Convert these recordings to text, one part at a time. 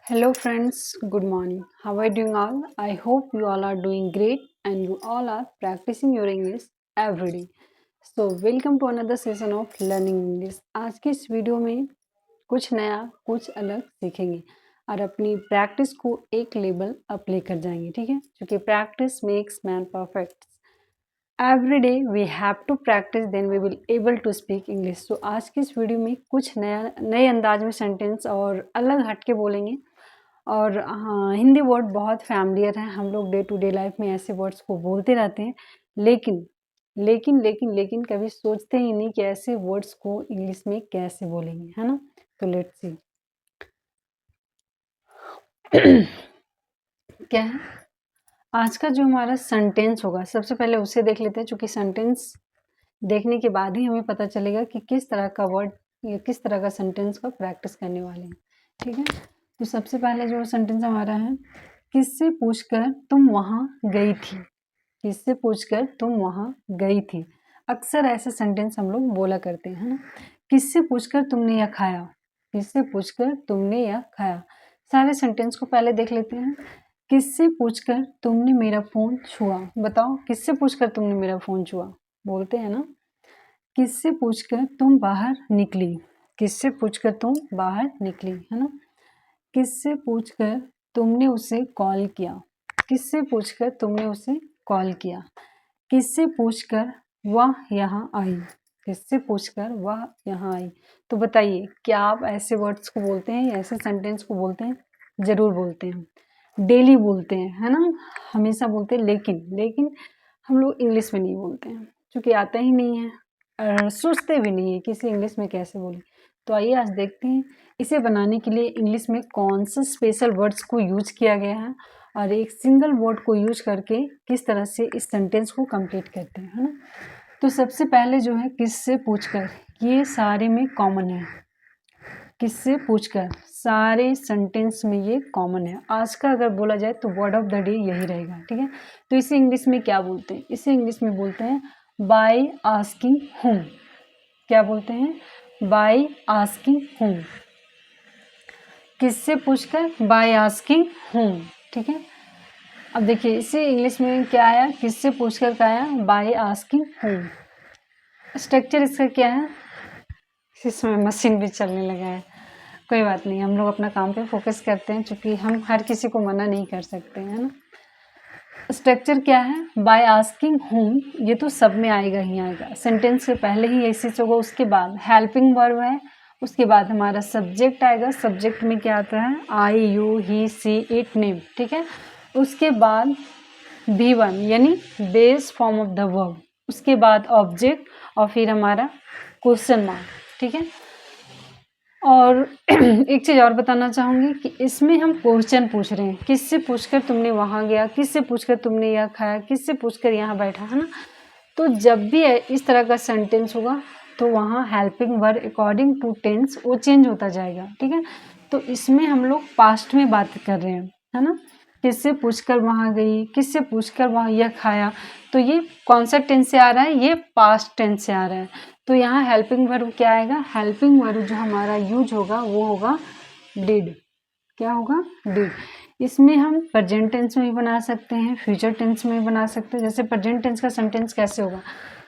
Hello friends, good morning. How are you doing all? I hope you all are doing great and you all are practicing your English every day. So welcome to another session of Learning English. आज की इस video में कुछ नया, कुछ अलग सीखेंगे और अपनी प्रैक्टिस को एक लेवल अप लेकर जाएंगे, ठीक है? क्योंकि practice makes man perfect. Every day we have to practice then we will able to speak English. तो आज की इस वीडियो में कुछ नए अंदाज में सेंटेंस और अलग हटके बोलेंगे. और हाँ, हिंदी वर्ड बहुत फैमिलियर है, हम लोग डे टू डे लाइफ में ऐसे वर्ड्स को बोलते रहते हैं. लेकिन लेकिन लेकिन लेकिन कभी सोचते ही नहीं कि ऐसे वर्ड्स को इंग्लिश में कैसे बोलेंगे, है ना? तो लेट्स सी. क्या है आज का जो हमारा सेंटेंस होगा, सबसे पहले उसे देख लेते हैं, क्योंकि सेंटेंस देखने के बाद ही हमें पता चलेगा कि किस तरह का वर्ड या किस तरह का सेंटेंस का प्रैक्टिस करने वाले हैं. ठीक है, तो सबसे पहले जो सेंटेंस हमारा है, किससे पूछकर तुम वहाँ गई थी. किससे पूछकर तुम वहाँ गई थी. अक्सर ऐसे सेंटेंस हम लोग बोला करते हैं, है ना? किससे पूछकर तुमने यह खाया. किससे पूछकर तुमने यह खाया. सारे सेंटेंस को पहले देख लेते हैं. किससे पूछकर तुमने मेरा फ़ोन छुआ. बताओ, किससे पूछकर तुमने मेरा फ़ोन छुआ. बोलते हैं ना. किससे पूछकर तुम बाहर निकली. किससे पूछकर तुम बाहर निकली, है ना? किससे पूछकर तुमने उसे कॉल किया. किससे पूछकर तुमने उसे कॉल किया. किससे पूछकर वह यहाँ आई. किससे पूछकर वह यहाँ आई. तो बताइए, क्या आप ऐसे वर्ड्स को बोलते हैं या ऐसे सेंटेंस को बोलते हैं? ज़रूर बोलते हैं, डेली बोलते हैं, है ना? हमेशा बोलते हैं. लेकिन हम लोग इंग्लिश में नहीं बोलते हैं, क्योंकि आता ही नहीं है और सोचते भी नहीं है कि इसे इंग्लिश में कैसे बोलें. तो आइए आज देखते हैं इसे बनाने के लिए इंग्लिश में कौन से स्पेशल वर्ड्स को यूज किया गया है और एक सिंगल वर्ड को यूज करके किस तरह से इस सेंटेंस को कंप्लीट करते हैं, है ना? तो सबसे पहले जो है किससे पूछकर, ये सारे में कॉमन है. किससे पूछकर सारे सेंटेंस में ये कॉमन है. आज का अगर बोला जाए तो वर्ड ऑफ द डे यही रहेगा. ठीक है, तो इसे इंग्लिश में क्या बोलते हैं? इसे इंग्लिश में बोलते हैं बाय आस्किंग हुम. क्या बोलते हैं? बाय आस्किंग हुम. किससे पूछकर, बाय आस्किंग हुम. ठीक है, अब देखिए इसे इंग्लिश में क्या आया, किससे पूछकर क्या आया, बाय आस्किंग हुम. स्ट्रक्चर इसका क्या है, इसमें मशीन भी चलने लगा है. कोई बात नहीं, हम लोग अपना काम पे फोकस करते हैं, क्योंकि हम हर किसी को मना नहीं कर सकते हैं, है ना? स्ट्रक्चर क्या है, बाय आस्किंग हुम. ये तो सब में आएगा ही आएगा. सेंटेंस के पहले ही ऐसे होगा, उसके बाद हेल्पिंग वर्ब है, उसके बाद हमारा सब्जेक्ट आएगा. सब्जेक्ट में क्या आता है, I, you, he, she, it, name. ठीक है, उसके बाद V1 यानी base form of the verb. उसके बाद ऑब्जेक्ट और फिर हमारा क्वेश्चन मार्क. ठीक है, और एक चीज़ और बताना चाहूँगी कि इसमें हम क्वेश्चन पूछ रहे हैं. किससे पूछकर तुमने वहाँ गया. किससे पूछकर तुमने यह खाया. किससे पूछकर यहाँ बैठा, है ना? तो जब भी इस तरह का सेंटेंस होगा तो वहाँ helping verb according to tense वो चेंज होता जाएगा. ठीक है, तो इसमें हम लोग पास्ट में बात कर रहे हैं, है ना? किससे पूछकर वहाँ गई, किससे पूछकर वहाँ यह खाया. तो ये कौन सा टेंस से आ रहा है, ये पास्ट टेंस से आ रहा है. तो यहाँ हेल्पिंग वर्ब क्या आएगा, हेल्पिंग वर्ब जो हमारा यूज होगा वो होगा डिड. क्या होगा, डिड. इसमें हम प्रेजेंट टेंस में भी बना सकते हैं, फ्यूचर टेंस में भी बना सकते हैं. जैसे प्रेजेंट टेंस का सेंटेंस कैसे होगा,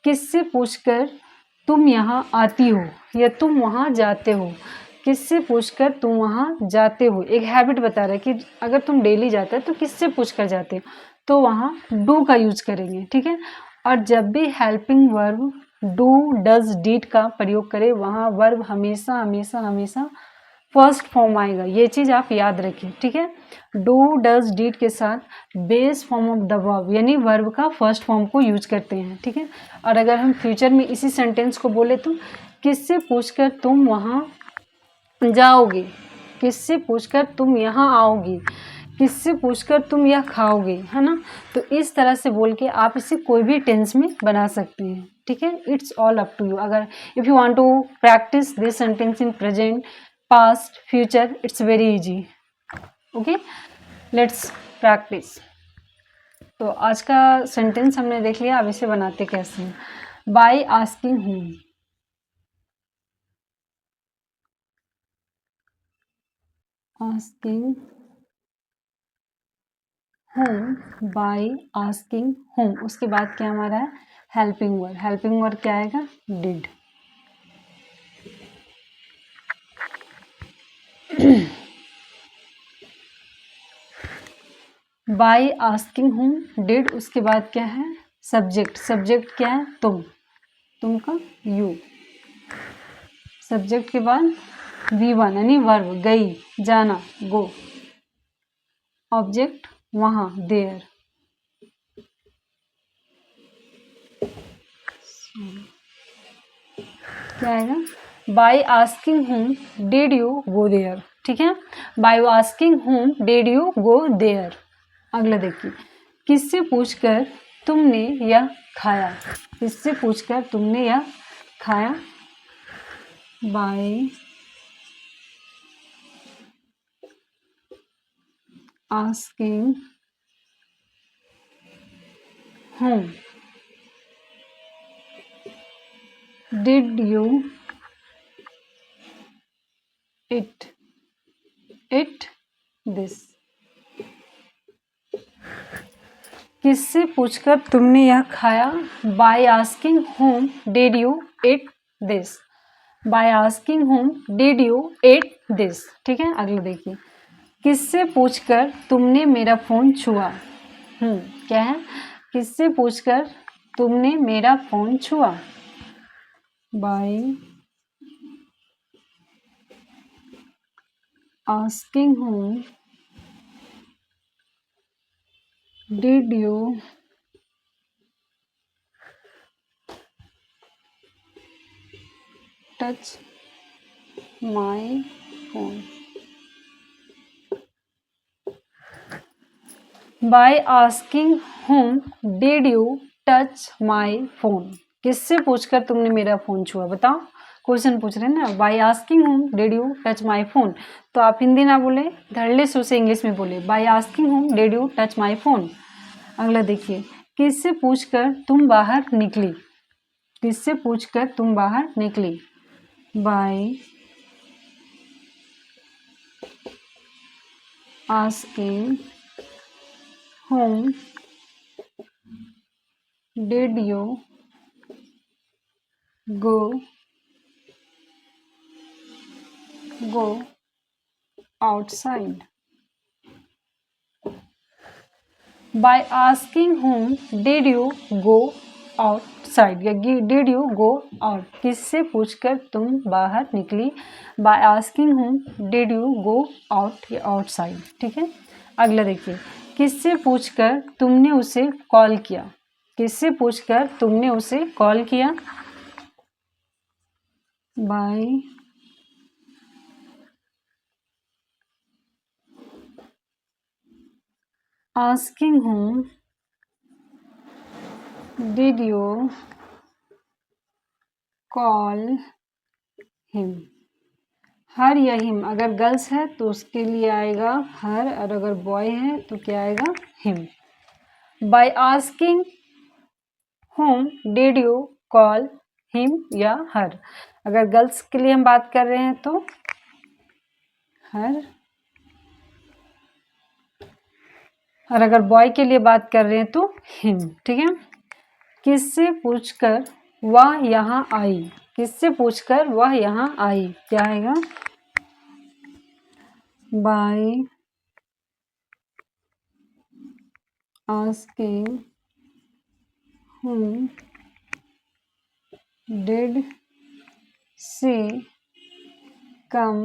किससे पूछकर तुम यहाँ आती हो या तुम वहाँ जाते हो. किससे पूछकर तुम वहाँ जाते हो, एक हैबिट बता रहा है कि अगर तुम डेली जाते हो तो किससे पूछकर जाते हो, तो वहाँ डू का यूज करेंगे. ठीक है, और जब भी helping verb do, does, did का प्रयोग करें वहाँ वर्ब हमेशा हमेशा हमेशा फर्स्ट फॉर्म आएगा. ये चीज़ आप याद रखिए. ठीक है, डू, डज, डिड के साथ base form of the verb यानी वर्ब का फर्स्ट फॉर्म को यूज करते हैं. ठीक है, और अगर हम फ्यूचर में इसी सेंटेंस को बोले तो किससे पूछकर तुम वहाँ जाओगे. किससे पूछकर तुम यहाँ आओगी. किससे पूछकर तुम यह खाओगे, है ना? तो इस तरह से बोल के आप इसे कोई भी टेंस में बना सकते हैं. ठीक है, it's all up to you. अगर if you want to practise this sentence in present, past, future, it's very easy. Okay, let's practise. तो आज का सेंटेंस हमने देख लिया, अब इसे बनाते कैसे हैं. By asking whom. Asking home, bye asking home. उसके बाद क्या हमारा है, हेल्पिंग वर्ड। हेल्पिंग वर्ड क्या आएगा, did. Bye asking home did, उसके बाद क्या है, सब्जेक्ट। सब्जेक्ट क्या है, तुम का यू। सब्जेक्ट के बाद V1 यानी वर्ब, गई, जाना, गो। ऑब्जेक्ट वहाँ, देयर। क्या आएगा, by asking home did you go there. ठीक है, by asking home did you go there. अगला देखिए, किससे पूछकर तुमने यह खाया। किससे पूछकर तुमने यह खाया, bye asking home did you it this. किससे पूछकर तुमने यह खाया, bye asking home did you it this. Bye asking home did you it this. ठीक है, अगला देखिए, किससे पूछकर तुमने मेरा फोन छुआ। क्या है, किससे पूछकर तुमने मेरा फोन छुआ, bye asking home did you touch my phone. Bye asking home did you touch my phone. किससे पूछकर तुमने मेरा फोन छुआ, बताओ। क्वेश्चन पूछ रहे हैं ना, bye asking home did you touch my phone. तो आप हिंदी ना बोले, धड़ल्ले से उसे इंग्लिश में बोले, bye asking home did you touch my phone. अगला देखिए, किससे पूछकर तुम बाहर निकली। किससे पूछकर तुम बाहर निकली, bye asking home did you go outside। by asking whom did you go outside या did you go out, किससे पूछकर तुम बाहर निकली, by asking whom did you go out या outside। ठीक है, अगला देखिए, किससे पूछकर तुमने उसे कॉल किया। किससे पूछकर तुमने उसे कॉल किया, by asking whom did you call him. Her या हिम, अगर गर्ल्स है तो उसके लिए आएगा हर, और अगर बॉय है तो क्या आएगा, him. Bye asking home did you call him या हर। अगर गर्ल्स के लिए हम बात कर रहे हैं तो हर, और अगर बॉय के लिए बात कर रहे हैं तो हिम। ठीक है, किससे पूछकर वह यहाँ आई। किससे पूछकर वह यहाँ आई, क्या आएगा, by asking whom did she come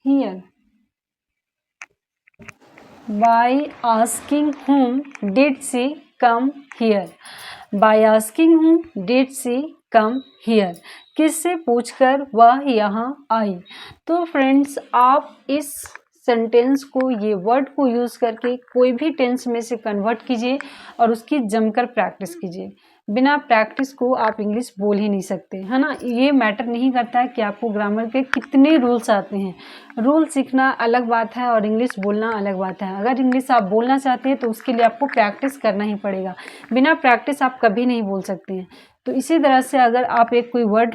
here। by asking whom did she come here। by asking whom did she come here, किससे पूछकर वह यहाँ आई। तो फ्रेंड्स, आप इस सेंटेंस को, ये वर्ड को यूज़ करके कोई भी टेंस में से कन्वर्ट कीजिए और उसकी जमकर प्रैक्टिस कीजिए। बिना प्रैक्टिस को आप इंग्लिश बोल ही नहीं सकते, है ना। ये मैटर नहीं करता है कि आपको ग्रामर के कितने रूल्स आते हैं। रूल सीखना अलग बात है और इंग्लिश बोलना अलग बात है। अगर इंग्लिश आप बोलना चाहते हैं तो उसके लिए आपको प्रैक्टिस करना ही पड़ेगा। बिना प्रैक्टिस आप कभी नहीं बोल सकते हैं। तो इसी तरह से अगर आप एक कोई वर्ड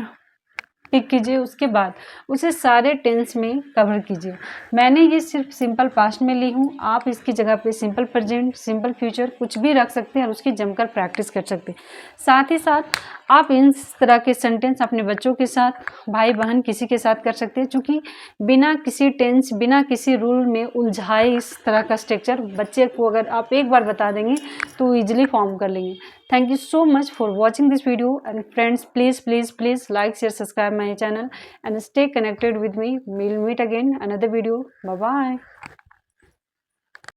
टिक कीजिए, उसके बाद उसे सारे टेंस में कवर कीजिए। मैंने ये सिर्फ सिंपल पास्ट में ली हूँ, आप इसकी जगह पे सिंपल प्रेजेंट, सिंपल फ्यूचर कुछ भी रख सकते हैं और उसकी जमकर प्रैक्टिस कर सकते हैं। साथ ही साथ आप इन तरह के सेंटेंस अपने बच्चों के साथ, भाई बहन किसी के साथ कर सकते हैं, क्योंकि बिना किसी टेंस, बिना किसी रूल में उलझाए इस तरह का स्ट्रक्चर बच्चे को अगर आप एक बार बता देंगे तो ईजिली फॉर्म कर लेंगे। Thank you so much for watching this video, and friends, please like, share, subscribe my channel and stay connected with me. We'll meet again another video. Bye bye.